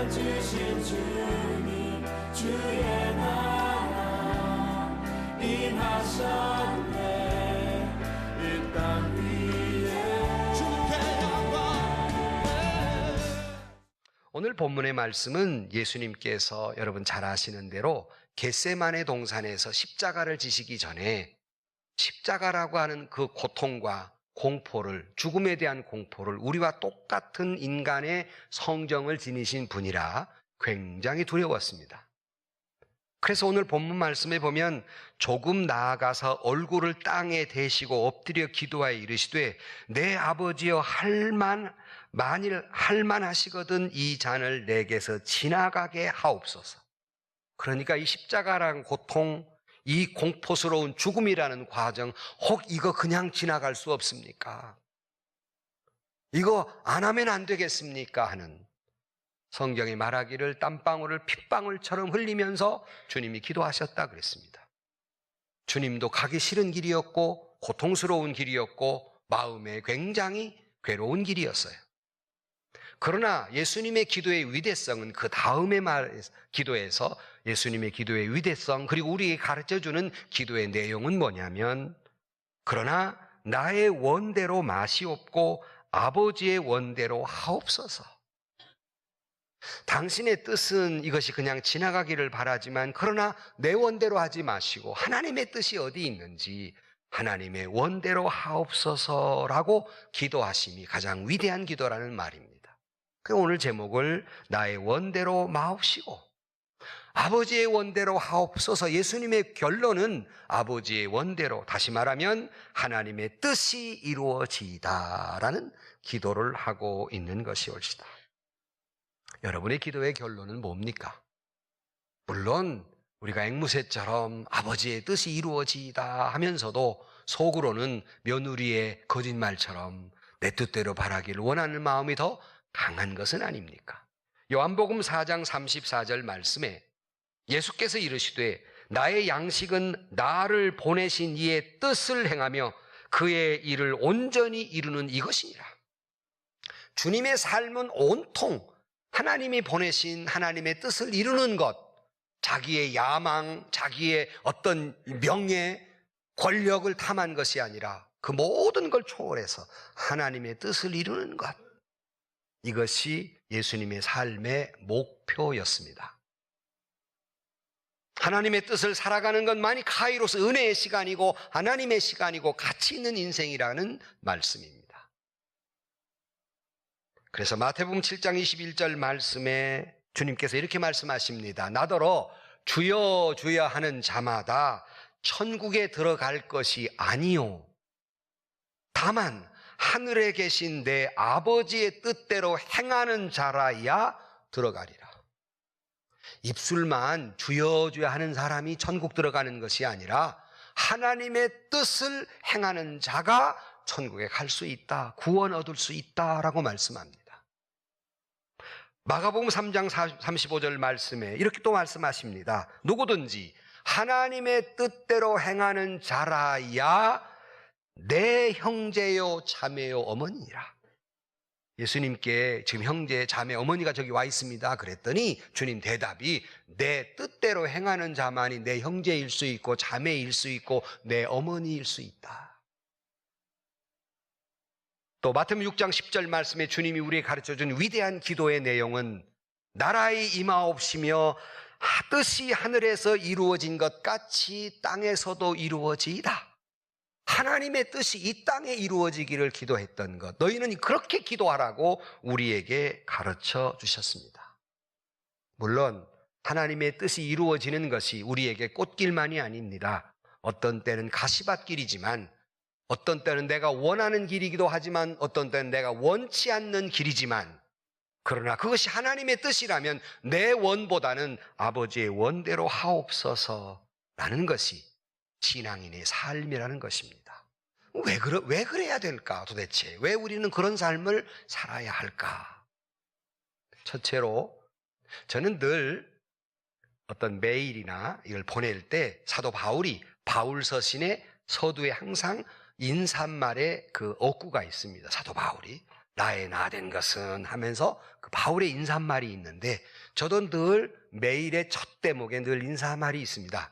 주신 주님 주의 나라 임하셨네. 이 땅 위에 주께 영광. 오늘 본문의 말씀은 예수님께서 여러분 잘 아시는 대로 겟세마네 동산에서 십자가를 지시기 전에 십자가라고 하는 그 고통과 공포를, 죽음에 대한 공포를 우리와 똑같은 인간의 성정을 지니신 분이라 굉장히 두려웠습니다. 그래서 오늘 본문 말씀에 보면 조금 나아가서 얼굴을 땅에 대시고 엎드려 기도하여 이르시되 내 아버지여 만일 할만하시거든 이 잔을 내게서 지나가게 하옵소서. 그러니까 이 십자가라는 고통, 이 공포스러운 죽음이라는 과정, 혹 이거 그냥 지나갈 수 없습니까? 이거 안 하면 안 되겠습니까? 하는 성경이 말하기를 땀방울을 핏방울처럼 흘리면서 주님이 기도하셨다 그랬습니다. 주님도 가기 싫은 길이었고 고통스러운 길이었고 마음에 굉장히 괴로운 길이었어요. 그러나 예수님의 기도의 위대성은 그 다음의 기도에서 예수님의 기도의 위대성, 그리고 우리에게 가르쳐주는 기도의 내용은 뭐냐면, 그러나 나의 원대로 마시옵고 아버지의 원대로 하옵소서. 당신의 뜻은 이것이 그냥 지나가기를 바라지만 그러나 내 원대로 하지 마시고 하나님의 뜻이 어디 있는지 하나님의 원대로 하옵소서라고 기도하심이 가장 위대한 기도라는 말입니다. 그 오늘 제목을 나의 원대로 마옵시고 아버지의 원대로 하옵소서. 예수님의 결론은 아버지의 원대로, 다시 말하면 하나님의 뜻이 이루어지이다라는 기도를 하고 있는 것이올시다. 여러분의 기도의 결론은 뭡니까? 물론 우리가 앵무새처럼 아버지의 뜻이 이루어지이다 하면서도 속으로는 며느리의 거짓말처럼 내 뜻대로 바라기를 원하는 마음이 더 강한 것은 아닙니까? 요한복음 4장 34절 말씀에 예수께서 이르시되 나의 양식은 나를 보내신 이의 뜻을 행하며 그의 일을 온전히 이루는 이것이니라. 주님의 삶은 온통 하나님이 보내신 하나님의 뜻을 이루는 것, 자기의 야망, 자기의 어떤 명예, 권력을 탐한 것이 아니라 그 모든 걸 초월해서 하나님의 뜻을 이루는 것, 이것이 예수님의 삶의 목표였습니다. 하나님의 뜻을 살아가는 것만이 카이로스, 은혜의 시간이고 하나님의 시간이고 가치 있는 인생이라는 말씀입니다. 그래서 마태복음 7장 21절 말씀에 주님께서 이렇게 말씀하십니다. 나더러 주여 주여 하는 자마다 천국에 들어갈 것이 아니요 다만 하늘에 계신 내 아버지의 뜻대로 행하는 자라야 들어가리라. 입술만 주여 주여 하는 사람이 천국 들어가는 것이 아니라 하나님의 뜻을 행하는 자가 천국에 갈 수 있다, 구원 얻을 수 있다라고 말씀합니다. 마가복음 3장 35절 말씀에 이렇게 또 말씀하십니다. 누구든지 하나님의 뜻대로 행하는 자라야 내 형제요 자매요 어머니라. 예수님께 지금 형제 자매 어머니가 저기 와 있습니다 그랬더니 주님 대답이 내 뜻대로 행하는 자만이 내 형제일 수 있고 자매일 수 있고 내 어머니일 수 있다. 또 마태복음 6장 10절 말씀에 주님이 우리에게 가르쳐준 위대한 기도의 내용은 나라의 임하옵시며 뜻이 하늘에서 이루어진 것 같이 땅에서도 이루어지이다. 하나님의 뜻이 이 땅에 이루어지기를 기도했던 것, 너희는 그렇게 기도하라고 우리에게 가르쳐 주셨습니다. 물론 하나님의 뜻이 이루어지는 것이 우리에게 꽃길만이 아닙니다. 어떤 때는 가시밭길이지만 어떤 때는 내가 원하는 길이기도 하지만 어떤 때는 내가 원치 않는 길이지만 그러나 그것이 하나님의 뜻이라면 내 원보다는 아버지의 원대로 하옵소서라는 것이 신앙인의 삶이라는 것입니다. 왜 그래야 될까 도대체? 왜 우리는 그런 삶을 살아야 할까? 첫째로 저는 늘 어떤 메일이나 이걸 보낼 때 사도 바울이 바울 서신의 서두에 항상 인사말에 그 어구가 있습니다. 사도 바울이 나의 나 된 것은 하면서 그 바울의 인사말이 있는데, 저도 늘 매일의 첫 대목에 늘 인사말이 있습니다.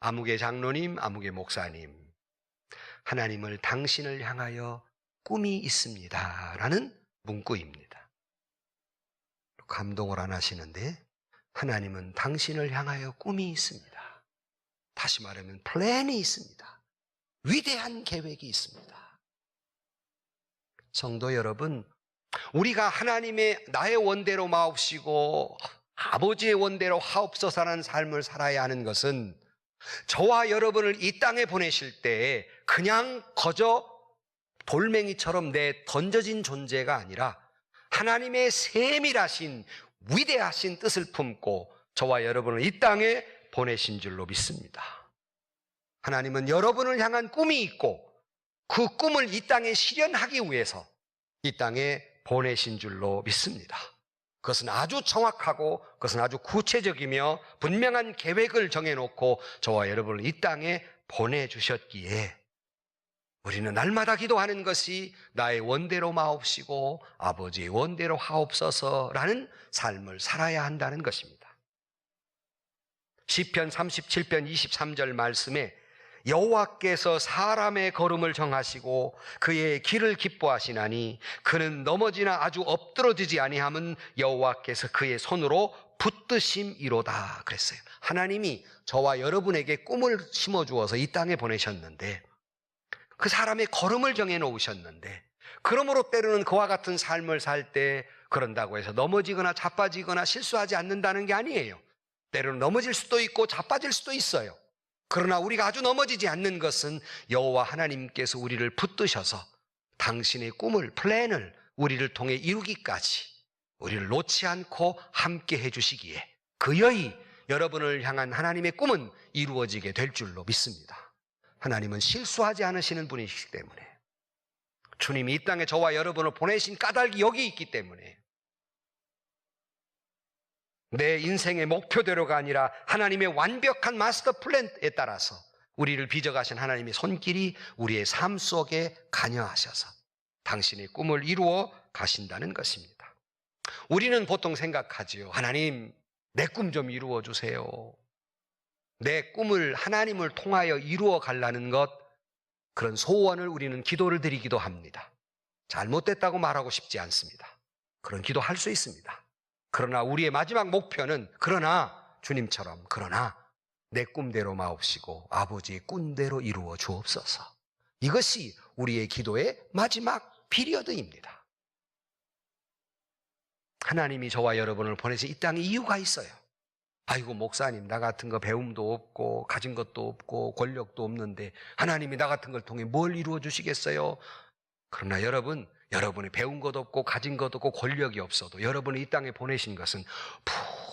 아무개 장로님, 아무개 목사님, 하나님을 당신을 향하여 꿈이 있습니다 라는 문구입니다. 감동을 안 하시는데, 하나님은 당신을 향하여 꿈이 있습니다. 다시 말하면 플랜이 있습니다. 위대한 계획이 있습니다. 성도 여러분, 우리가 하나님의 나의 원대로 마옵시고 아버지의 원대로 하옵소서라는 삶을 살아야 하는 것은, 저와 여러분을 이 땅에 보내실 때 그냥 거저 돌멩이처럼 내 던져진 존재가 아니라 하나님의 세밀하신 위대하신 뜻을 품고 저와 여러분을 이 땅에 보내신 줄로 믿습니다. 하나님은 여러분을 향한 꿈이 있고 그 꿈을 이 땅에 실현하기 위해서 이 땅에 보내신 줄로 믿습니다. 그것은 아주 정확하고 그것은 아주 구체적이며 분명한 계획을 정해놓고 저와 여러분을 이 땅에 보내주셨기에, 우리는 날마다 기도하는 것이 나의 원대로 마옵시고 아버지의 원대로 하옵소서라는 삶을 살아야 한다는 것입니다. 시편 37편 23절 말씀에 여호와께서 사람의 걸음을 정하시고 그의 길을 기뻐하시나니 그는 넘어지나 아주 엎드러지지 아니함은 여호와께서 그의 손으로 붙드심이로다 그랬어요. 하나님이 저와 여러분에게 꿈을 심어주어서 이 땅에 보내셨는데, 그 사람의 걸음을 정해놓으셨는데, 그러므로 때로는 그와 같은 삶을 살 때 그런다고 해서 넘어지거나 자빠지거나 실수하지 않는다는 게 아니에요. 때로는 넘어질 수도 있고 자빠질 수도 있어요. 그러나 우리가 아주 넘어지지 않는 것은 여호와 하나님께서 우리를 붙드셔서 당신의 꿈을, 플랜을 우리를 통해 이루기까지 우리를 놓지 않고 함께 해주시기에 그여이 여러분을 향한 하나님의 꿈은 이루어지게 될 줄로 믿습니다. 하나님은 실수하지 않으시는 분이시기 때문에, 주님이 이 땅에 저와 여러분을 보내신 까닭이 여기 있기 때문에, 내 인생의 목표대로가 아니라 하나님의 완벽한 마스터 플랜에 따라서 우리를 빚어가신 하나님의 손길이 우리의 삶 속에 관여하셔서 당신의 꿈을 이루어 가신다는 것입니다. 우리는 보통 생각하지요. 하나님, 내 꿈 좀 이루어 주세요. 내 꿈을 하나님을 통하여 이루어 가려는 것, 그런 소원을 우리는 기도를 드리기도 합니다. 잘못됐다고 말하고 싶지 않습니다. 그런 기도할 수 있습니다. 그러나 우리의 마지막 목표는, 주님처럼 내 꿈대로 마옵시고 아버지의 꿈대로 이루어 주옵소서. 이것이 우리의 기도의 마지막 피리어드입니다. 하나님이 저와 여러분을 보내신 이 땅에 이유가 있어요. 아이고 목사님, 나 같은 거 배움도 없고 가진 것도 없고 권력도 없는데 하나님이 나 같은 걸 통해 뭘 이루어 주시겠어요? 그러나 여러분이 배운 것도 없고 가진 것도 없고 권력이 없어도 여러분을 이 땅에 보내신 것은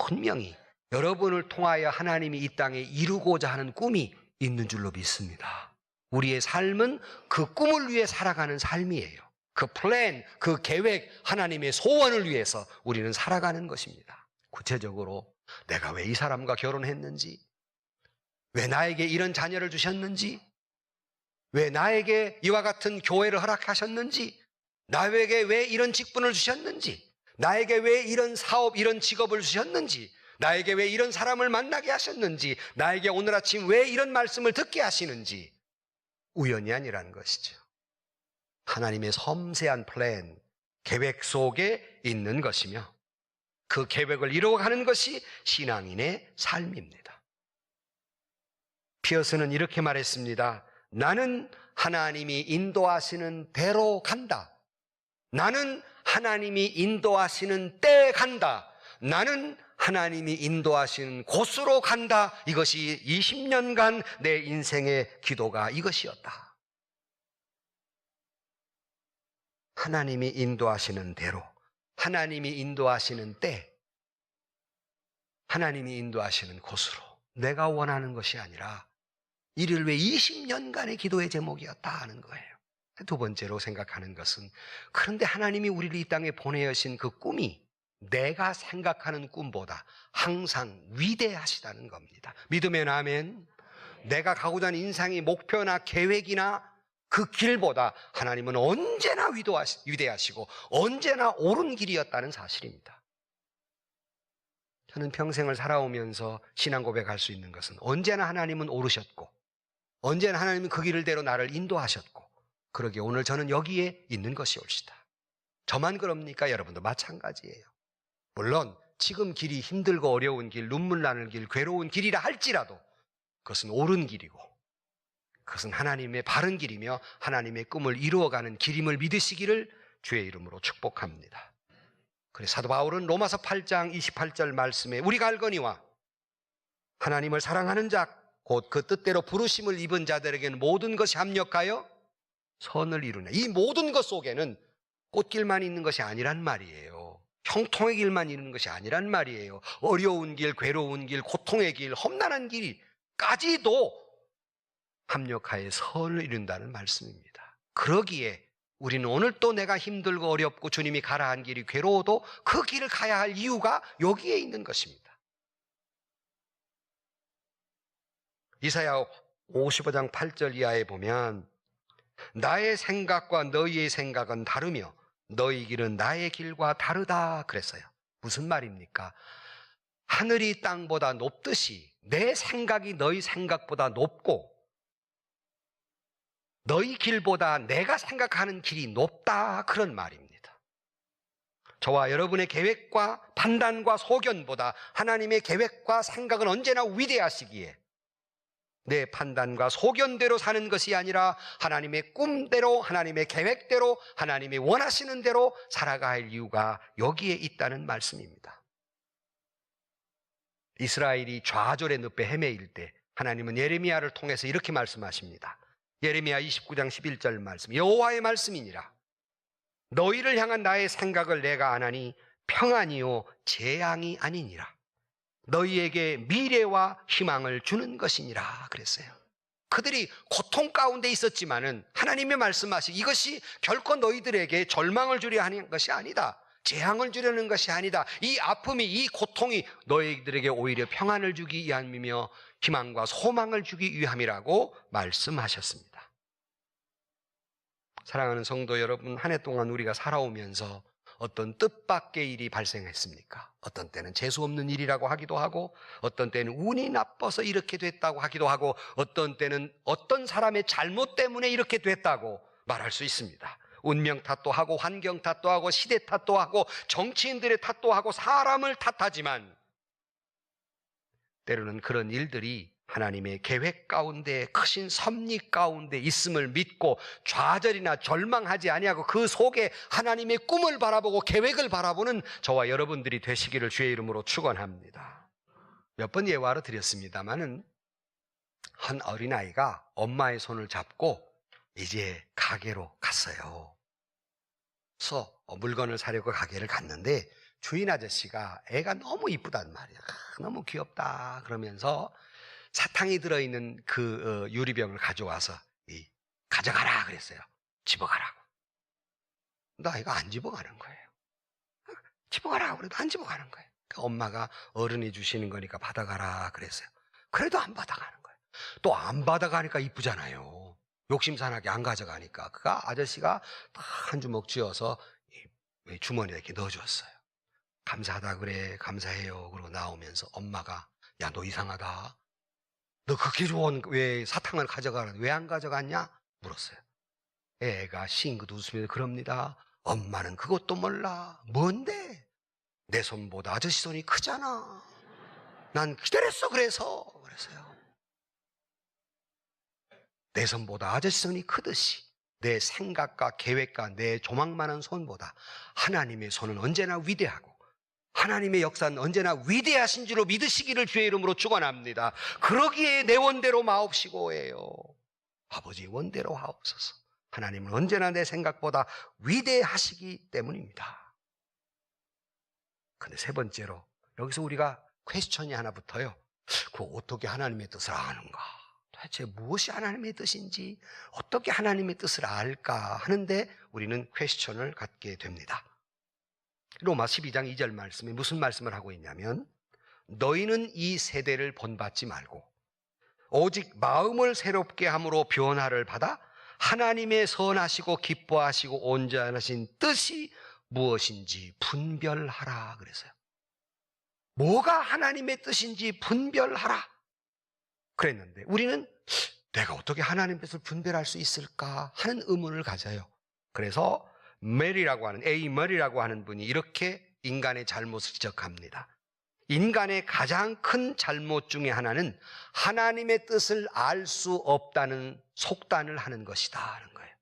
분명히 여러분을 통하여 하나님이 이 땅에 이루고자 하는 꿈이 있는 줄로 믿습니다. 우리의 삶은 그 꿈을 위해 살아가는 삶이에요. 그 플랜, 그 계획, 하나님의 소원을 위해서 우리는 살아가는 것입니다. 구체적으로 내가 왜 이 사람과 결혼했는지, 왜 나에게 이런 자녀를 주셨는지, 왜 나에게 이와 같은 교회를 허락하셨는지, 나에게 왜 이런 직분을 주셨는지, 나에게 왜 이런 사업, 이런 직업을 주셨는지, 나에게 왜 이런 사람을 만나게 하셨는지, 나에게 오늘 아침 왜 이런 말씀을 듣게 하시는지, 우연이 아니라는 것이죠. 하나님의 섬세한 플랜, 계획 속에 있는 것이며 그 계획을 이루어가는 것이 신앙인의 삶입니다. 피어스는 이렇게 말했습니다. 나는 하나님이 인도하시는 대로 간다. 나는 하나님이 인도하시는 때 간다. 나는 하나님이 인도하시는 곳으로 간다. 이것이 20년간 내 인생의 기도가 이것이었다. 하나님이 인도하시는 대로, 하나님이 인도하시는 때, 하나님이 인도하시는 곳으로, 내가 원하는 것이 아니라 이를 왜 20년간의 기도의 제목이었다 하는 거예요. 두 번째로 생각하는 것은, 그런데 하나님이 우리를 이 땅에 보내신 그 꿈이 내가 생각하는 꿈보다 항상 위대하시다는 겁니다. 믿으면 아멘. 내가 가고자 하는 인생의 목표나 계획이나 그 길보다 하나님은 언제나 위대하시고 언제나 옳은 길이었다는 사실입니다. 저는 평생을 살아오면서 신앙 고백할 수 있는 것은 언제나 하나님은 옳으셨고 언제나 하나님은 그 길을 대로 나를 인도하셨고 그러기에 오늘 저는 여기에 있는 것이 옳시다. 저만 그럽니까? 여러분도 마찬가지예요. 물론 지금 길이 힘들고 어려운 길, 눈물 나는 길, 괴로운 길이라 할지라도 그것은 옳은 길이고 그것은 하나님의 바른 길이며 하나님의 꿈을 이루어가는 길임을 믿으시기를 주의 이름으로 축복합니다. 그래서 사도 바울은 로마서 8장 28절 말씀에 우리가 알거니와 하나님을 사랑하는 자 곧 그 뜻대로 부르심을 입은 자들에게는 모든 것이 합력하여 선을 이루냐. 이 모든 것 속에는 꽃길만 있는 것이 아니란 말이에요. 형통의 길만 있는 것이 아니란 말이에요. 어려운 길, 괴로운 길, 고통의 길, 험난한 길까지도 합력하여 선을 이룬다는 말씀입니다. 그러기에 우리는 오늘 또 내가 힘들고 어렵고 주님이 가라 한 길이 괴로워도 그 길을 가야 할 이유가 여기에 있는 것입니다. 이사야 55장 8절 이하에 보면 나의 생각과 너희의 생각은 다르며 너희 길은 나의 길과 다르다 그랬어요. 무슨 말입니까? 하늘이 땅보다 높듯이 내 생각이 너희 생각보다 높고 너희 길보다 내가 생각하는 길이 높다 그런 말입니다. 저와 여러분의 계획과 판단과 소견보다 하나님의 계획과 생각은 언제나 위대하시기에 내 판단과 소견대로 사는 것이 아니라 하나님의 꿈대로 하나님의 계획대로 하나님이 원하시는 대로 살아가야 할 이유가 여기에 있다는 말씀입니다. 이스라엘이 좌절의 늪에 헤매일 때 하나님은 예레미야를 통해서 이렇게 말씀하십니다. 예레미야 29장 11절 말씀, 여호와의 말씀이니라. 너희를 향한 나의 생각을 내가 아나니 평안이요 재앙이 아니니라. 너희에게 미래와 희망을 주는 것이니라 그랬어요. 그들이 고통 가운데 있었지만은 하나님의 말씀하시 이것이 결코 너희들에게 절망을 주려 하는 것이 아니다. 재앙을 주려는 것이 아니다. 이 아픔이 이 고통이 너희들에게 오히려 평안을 주기 위함이며 희망과 소망을 주기 위함이라고 말씀하셨습니다. 사랑하는 성도 여러분, 한 해 동안 우리가 살아오면서 어떤 뜻밖의 일이 발생했습니까? 어떤 때는 재수없는 일이라고 하기도 하고 어떤 때는 운이 나빠서 이렇게 됐다고 하기도 하고 어떤 때는 어떤 사람의 잘못 때문에 이렇게 됐다고 말할 수 있습니다. 운명 탓도 하고 환경 탓도 하고 시대 탓도 하고 정치인들의 탓도 하고 사람을 탓하지만 때로는 그런 일들이 하나님의 계획 가운데 크신 섭리 가운데 있음을 믿고 좌절이나 절망하지 아니하고 그 속에 하나님의 꿈을 바라보고 계획을 바라보는 저와 여러분들이 되시기를 주의 이름으로 축원합니다. 몇 번 예화를 드렸습니다마는 한 어린아이가 엄마의 손을 잡고 이제 가게로 갔어요. 그래서 물건을 사려고 가게를 갔는데 주인 아저씨가 애가 너무 이쁘단 말이야. 너무 귀엽다 그러면서 사탕이 들어있는 그 유리병을 가져와서 가져가라 그랬어요. 집어가라고. 근데 아이가 안 집어가는 거예요. 집어가라고 그래도 안 집어가는 거예요. 그러니까 엄마가 어른이 주시는 거니까 받아가라 그랬어요. 그래도 안 받아가는 거예요. 또 안 받아가니까 이쁘잖아요. 욕심산하게 안 가져가니까. 그 아저씨가 딱 한 주먹 쥐어서 주머니에 이렇게 넣어줬어요. 감사하다 그래, 감사해요. 그러고 나오면서 엄마가 야, 너 이상하다. 너 그렇게 좋은 왜 사탕을 가져가라 왜 안 가져갔냐? 물었어요. 애가 싱긋 웃으면서 그럽니다. 엄마는 그것도 몰라. 뭔데? 내 손보다 아저씨 손이 크잖아. 난 기다렸어 그랬어요. 내 손보다 아저씨 손이 크듯이 내 생각과 계획과 내 조망만한 손보다 하나님의 손은 언제나 위대하고 하나님의 역사는 언제나 위대하신 줄로 믿으시기를 주의 이름으로 축원합니다. 그러기에 내 원대로 마옵시고예요. 아버지 원대로 하옵소서. 하나님은 언제나 내 생각보다 위대하시기 때문입니다. 근데 세 번째로 여기서 우리가 퀘스천이 하나 붙어요. 그 어떻게 하나님의 뜻을 아는가? 도대체 무엇이 하나님의 뜻인지 어떻게 하나님의 뜻을 알까 하는데 우리는 퀘스천을 갖게 됩니다. 로마 12장 2절 말씀에 무슨 말씀을 하고 있냐면 너희는 이 세대를 본받지 말고 오직 마음을 새롭게 함으로 변화를 받아 하나님의 선하시고 기뻐하시고 온전하신 뜻이 무엇인지 분별하라 그래서요. 뭐가 하나님의 뜻인지 분별하라 그랬는데 우리는 내가 어떻게 하나님의 뜻을 분별할 수 있을까 하는 의문을 가져요. 그래서 머리라고 하는 분이 이렇게 인간의 잘못을 지적합니다. 인간의 가장 큰 잘못 중에 하나는 하나님의 뜻을 알 수 없다는 속단을 하는 것이다 하는 거예요.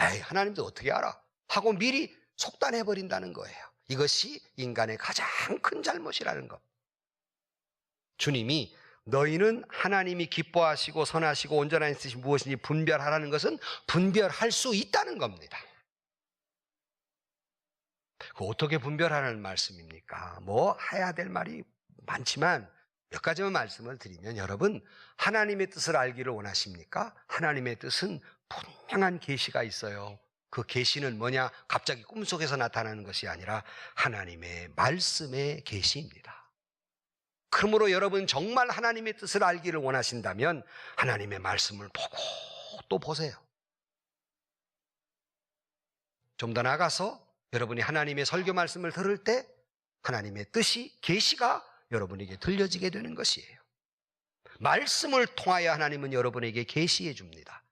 에이, 하나님 뜻 어떻게 알아? 하고 미리 속단해버린다는 거예요. 이것이 인간의 가장 큰 잘못이라는 것. 주님이 너희는 하나님이 기뻐하시고 선하시고 온전한 뜻이 무엇인지 분별하라는 것은 분별할 수 있다는 겁니다. 그 어떻게 분별하라는 말씀입니까? 뭐 해야 될 말이 많지만 몇 가지만 말씀을 드리면 여러분 하나님의 뜻을 알기를 원하십니까? 하나님의 뜻은 분명한 계시가 있어요. 그 계시는 뭐냐? 갑자기 꿈속에서 나타나는 것이 아니라 하나님의 말씀의 계시입니다. 그러므로 여러분 정말 하나님의 뜻을 알기를 원하신다면 하나님의 말씀을 보고 또 보세요. 좀 더 나아가서 여러분이 하나님의 설교 말씀을 들을 때 하나님의 뜻이 계시가 여러분에게 들려지게 되는 것이에요. 말씀을 통하여 하나님은 여러분에게 계시해 줍니다.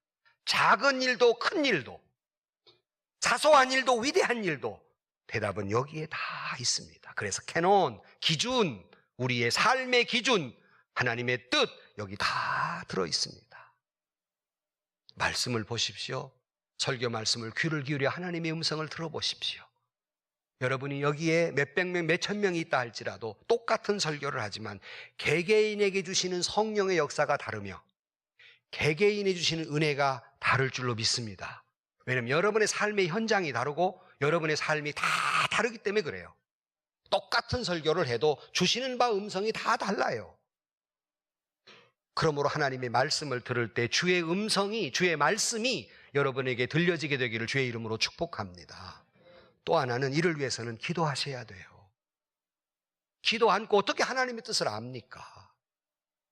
작은 일도 큰 일도 사소한 일도 위대한 일도 대답은 여기에 다 있습니다. 그래서 캐논, 기준, 우리의 삶의 기준, 하나님의 뜻 여기 다 들어 있습니다. 말씀을 보십시오. 설교 말씀을 귀를 기울여 하나님의 음성을 들어보십시오. 여러분이 여기에 몇백 명, 몇천 명이 있다 할지라도 똑같은 설교를 하지만 개개인에게 주시는 성령의 역사가 다르며 개개인에 주시는 은혜가 다를 줄로 믿습니다. 왜냐하면 여러분의 삶의 현장이 다르고 여러분의 삶이 다 다르기 때문에 그래요. 똑같은 설교를 해도 주시는 바 음성이 다 달라요. 그러므로 하나님의 말씀을 들을 때 주의 음성이, 주의 말씀이 여러분에게 들려지게 되기를 주의 이름으로 축복합니다. 또 하나는 이를 위해서는 기도하셔야 돼요. 기도 않고 어떻게 하나님의 뜻을 압니까?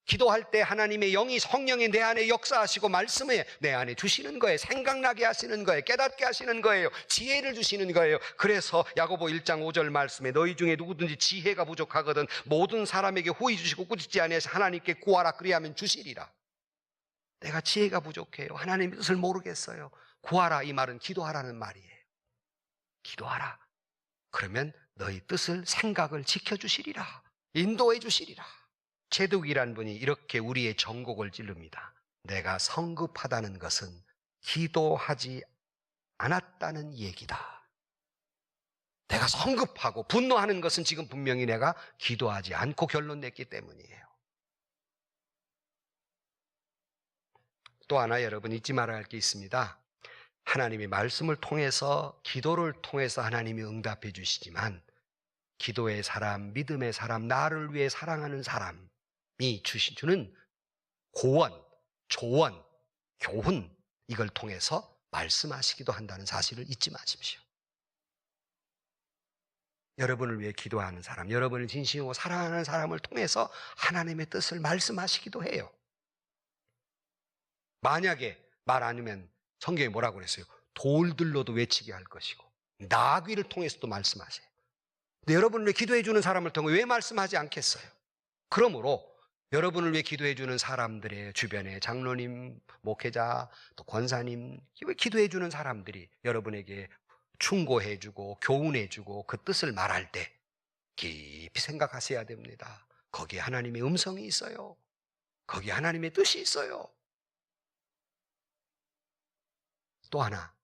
기도할 때 하나님의 영이 성령이 내 안에 역사하시고 말씀에 내 안에 주시는 거예요. 생각나게 하시는 거예요. 깨닫게 하시는 거예요. 지혜를 주시는 거예요. 그래서 야고보 1장 5절 말씀에 너희 중에 누구든지 지혜가 부족하거든 모든 사람에게 후히 주시고 꾸짖지 아니하시 하나님께 구하라 그리하면 주시리라. 내가 지혜가 부족해요. 하나님의 뜻을 모르겠어요. 구하라 이 말은 기도하라는 말이에요. 기도하라. 그러면 너희 뜻을 생각을 지켜주시리라. 인도해 주시리라. 제독이란 분이 이렇게 우리의 정곡을 찌릅니다. 내가 성급하다는 것은 기도하지 않았다는 얘기다. 내가 성급하고 분노하는 것은 지금 분명히 내가 기도하지 않고 결론 냈기 때문이에요. 또 하나 여러분 잊지 말아야 할 게 있습니다. 하나님의 말씀을 통해서 기도를 통해서 하나님이 응답해 주시지만 기도의 사람, 믿음의 사람, 나를 위해 사랑하는 사람이 주는 고원, 조언, 교훈 이걸 통해서 말씀하시기도 한다는 사실을 잊지 마십시오. 여러분을 위해 기도하는 사람, 여러분을 진심으로 사랑하는 사람을 통해서 하나님의 뜻을 말씀하시기도 해요. 만약에 말 아니면 성경에 뭐라고 그랬어요? 돌들로도 외치게 할 것이고 나귀를 통해서도 말씀하세요. 근데 여러분을 위해 기도해 주는 사람을 통해 왜 말씀하지 않겠어요? 그러므로 여러분을 위해 기도해 주는 사람들의 주변에 장로님, 목회자, 또 권사님, 기도해 주는 사람들이 여러분에게 충고해 주고 교훈해 주고 그 뜻을 말할 때 깊이 생각하셔야 됩니다. 거기에 하나님의 음성이 있어요. 거기에 하나님의 뜻이 있어요. 또 하나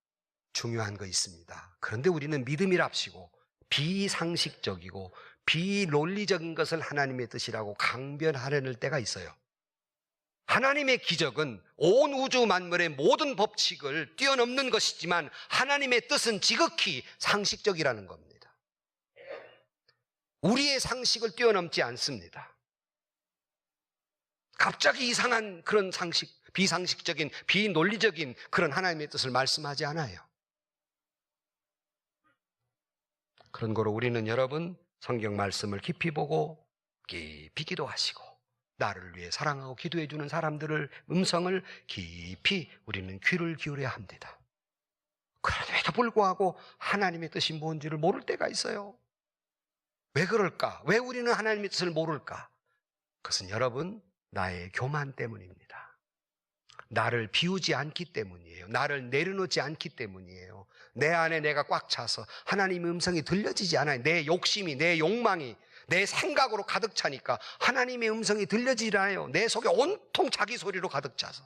중요한 거 있습니다. 그런데 우리는 믿음이랍시고 비상식적이고 비논리적인 것을 하나님의 뜻이라고 강변하려는 때가 있어요. 하나님의 기적은 온 우주 만물의 모든 법칙을 뛰어넘는 것이지만 하나님의 뜻은 지극히 상식적이라는 겁니다. 우리의 상식을 뛰어넘지 않습니다. 갑자기 이상한 그런 상식, 비상식적인, 비논리적인 그런 하나님의 뜻을 말씀하지 않아요. 그런 거로 우리는 여러분 성경 말씀을 깊이 보고 깊이 기도하시고 나를 위해 사랑하고 기도해 주는 사람들을 음성을 깊이 우리는 귀를 기울여야 합니다. 그럼에도 불구하고 하나님의 뜻이 뭔지를 모를 때가 있어요. 왜 그럴까? 왜 우리는 하나님의 뜻을 모를까? 그것은 여러분, 나의 교만 때문입니다. 나를 비우지 않기 때문이에요. 나를 내려놓지 않기 때문이에요. 내 안에 내가 꽉 차서 하나님의 음성이 들려지지 않아요. 내 욕심이, 내 욕망이 내 생각으로 가득 차니까 하나님의 음성이 들려지지 않아요. 내 속에 온통 자기 소리로 가득 차서.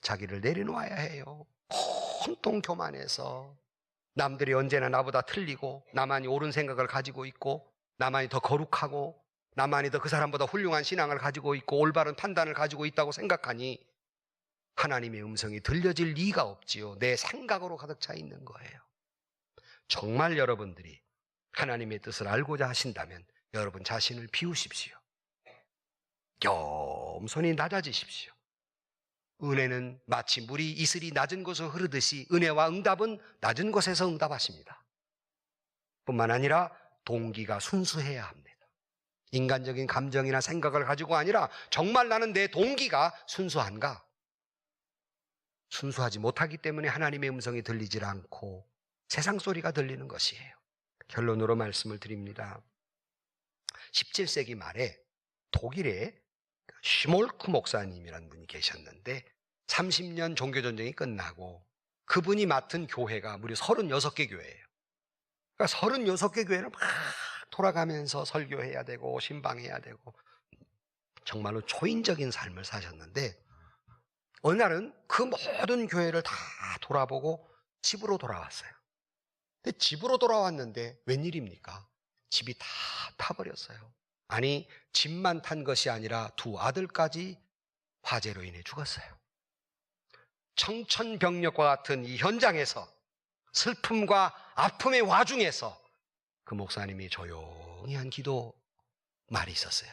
자기를 내려놓아야 해요. 온통 교만해서 남들이 언제나 나보다 틀리고 나만이 옳은 생각을 가지고 있고 나만이 더 거룩하고 나만이 더 그 사람보다 훌륭한 신앙을 가지고 있고 올바른 판단을 가지고 있다고 생각하니 하나님의 음성이 들려질 리가 없지요. 내 생각으로 가득 차 있는 거예요. 정말 여러분들이 하나님의 뜻을 알고자 하신다면 여러분 자신을 비우십시오. 겸손히 낮아지십시오. 은혜는 마치 물이 이슬이 낮은 곳으로 흐르듯이 은혜와 응답은 낮은 곳에서 응답하십니다. 뿐만 아니라 동기가 순수해야 합니다. 인간적인 감정이나 생각을 가지고 아니라 정말 나는 내 동기가 순수한가? 순수하지 못하기 때문에 하나님의 음성이 들리질 않고 세상 소리가 들리는 것이에요. 결론으로 말씀을 드립니다. 17세기 말에 독일에 슈몰크 목사님이라는 분이 계셨는데 30년 종교전쟁이 끝나고 그분이 맡은 교회가 무려 36개 교회예요. 그러니까 36개 교회를 막 돌아가면서 설교해야 되고 신방해야 되고 정말로 초인적인 삶을 사셨는데 어느 날은 그 모든 교회를 다 돌아보고 집으로 돌아왔어요. 근데 집으로 돌아왔는데 웬일입니까? 집이 다 타버렸어요. 아니, 집만 탄 것이 아니라 두 아들까지 화재로 인해 죽었어요. 청천벽력과 같은 이 현장에서 슬픔과 아픔의 와중에서 그 목사님이 조용히 한 기도 말이 있었어요.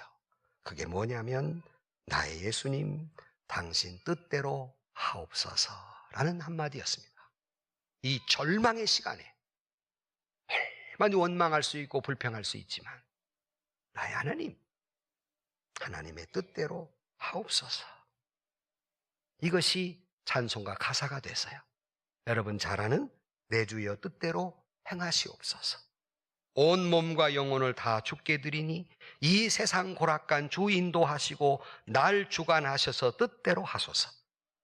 그게 뭐냐면 나의 예수님 당신 뜻대로 하옵소서라는 한마디였습니다. 이 절망의 시간에 얼마나 원망할 수 있고 불평할 수 있지만 나의 하나님, 하나님의 뜻대로 하옵소서. 이것이 찬송가 가사가 됐어요. 여러분 잘 아는 내 주여 뜻대로 행하시옵소서. 온 몸과 영혼을 다 주께 드리니 이 세상 고락간 주 인도하시고 날 주관하셔서 뜻대로 하소서.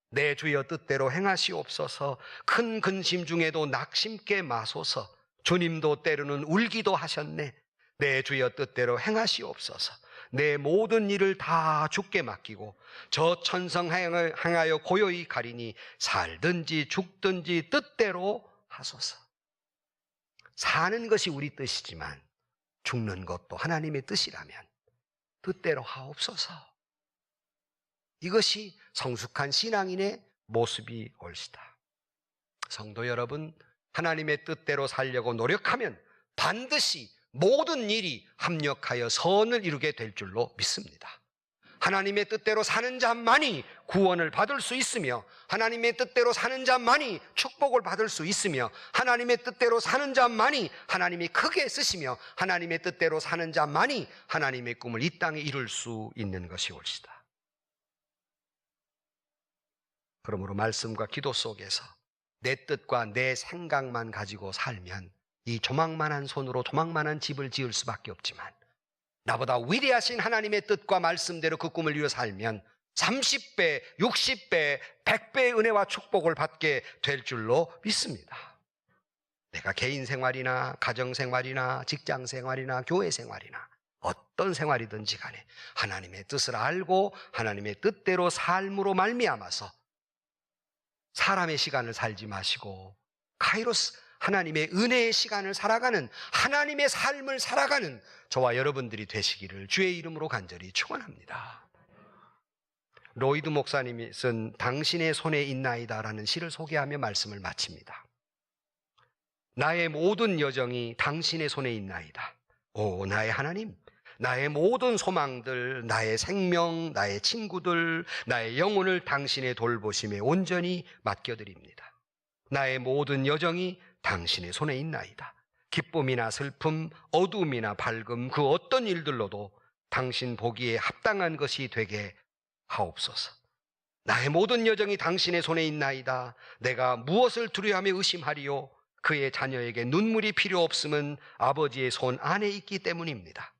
내 주여 뜻대로 행하시옵소서. 큰 근심 중에도 낙심께 마소서. 주님도 때로는 울기도 하셨네. 내 주여 뜻대로 행하시옵소서. 내 모든 일을 다 주께 맡기고 저 천성행을 향하여 고요히 가리니 살든지 죽든지 뜻대로 하소서. 사는 것이 우리 뜻이지만 죽는 것도 하나님의 뜻이라면 뜻대로 하옵소서. 이것이 성숙한 신앙인의 모습이 옳시다. 성도 여러분, 하나님의 뜻대로 살려고 노력하면 반드시 모든 일이 합력하여 선을 이루게 될 줄로 믿습니다. 하나님의 뜻대로 사는 자만이 구원을 받을 수 있으며 하나님의 뜻대로 사는 자만이 축복을 받을 수 있으며 하나님의 뜻대로 사는 자만이 하나님이 크게 쓰시며 하나님의 뜻대로 사는 자만이 하나님의 꿈을 이 땅에 이룰 수 있는 것이 옳시다. 그러므로 말씀과 기도 속에서 내 뜻과 내 생각만 가지고 살면 이 조망만한 손으로 조망만한 집을 지을 수밖에 없지만 나보다 위대하신 하나님의 뜻과 말씀대로 그 꿈을 이루어 살면 30배, 60배, 100배의 은혜와 축복을 받게 될 줄로 믿습니다. 내가 개인 생활이나 가정 생활이나 직장 생활이나 교회 생활이나 어떤 생활이든지 간에 하나님의 뜻을 알고 하나님의 뜻대로 삶으로 말미암아서 사람의 시간을 살지 마시고 카이로스 하나님의 은혜의 시간을 살아가는 하나님의 삶을 살아가는 저와 여러분들이 되시기를 주의 이름으로 간절히 축원합니다. 로이드 목사님이 쓴 당신의 손에 있나이다라는 시를 소개하며 말씀을 마칩니다. 나의 모든 여정이 당신의 손에 있나이다. 오 나의 하나님, 나의 모든 소망들, 나의 생명, 나의 친구들, 나의 영혼을 당신의 돌보심에 온전히 맡겨드립니다. 나의 모든 여정이 당신의 손에 있나이다. 기쁨이나 슬픔, 어두움이나 밝음 그 어떤 일들로도 당신 보기에 합당한 것이 되게 하옵소서. 나의 모든 여정이 당신의 손에 있나이다. 내가 무엇을 두려워하며 의심하리요? 그의 자녀에게 눈물이 필요 없음은 아버지의 손 안에 있기 때문입니다.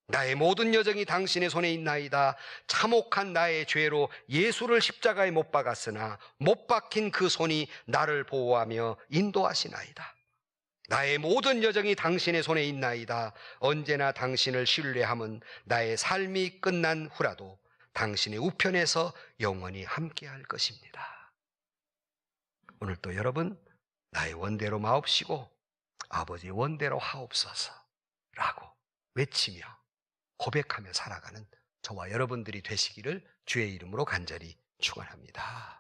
나의 모든 여정이 당신의 손에 있나이다. 참혹한 나의 죄로 예수를 십자가에 못 박았으나 못 박힌 그 손이 나를 보호하며 인도하시나이다. 나의 모든 여정이 당신의 손에 있나이다. 언제나 당신을 신뢰함은 나의 삶이 끝난 후라도 당신의 우편에서 영원히 함께할 것입니다. 오늘 또 여러분, 나의 원대로 마옵시고 아버지의 원대로 하옵소서 라고 외치며 고백하며 살아가는 저와 여러분들이 되시기를 주의 이름으로 간절히 축원합니다.